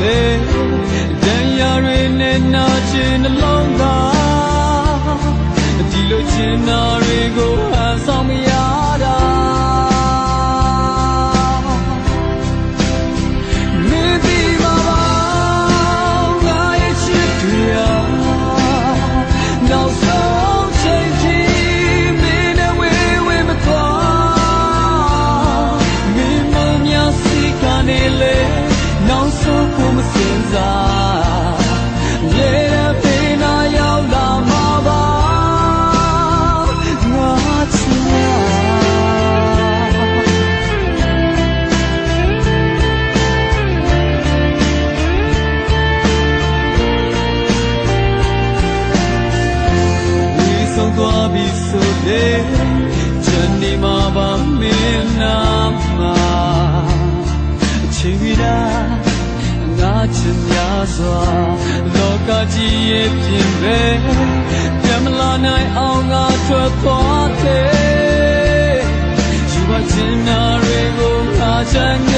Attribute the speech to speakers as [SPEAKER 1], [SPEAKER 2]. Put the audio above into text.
[SPEAKER 1] လေတရားတွေနဲ့နာချင်နှလုံးသားဒီလိုချင်နာတွေကိုဟန်ဆောင်မရတာမင်းဒီမှာပါငါရဲ့ချစ်တွေနောက်ဆုံးချိန်ထိမင်းနဲ့ဝေးဝေးမသွားမင်းမများစီကနေလေနောက်ဆုံးကိုမစင်စားရေရပေနာရောက်လာမှာပါငါချင်ဆုံးသွားပြီဆိုတဲ့ချန်နေမှာပါမင်းနာမှာအချိန်ကြီးတာငါချင်များစွာလောကကြီးရဲ့ပြင်ပဲပြန်မလာနိုင်အောင်ငါထွက်သွားတယ်ယူပါချင်တာတွေကိုငါချင်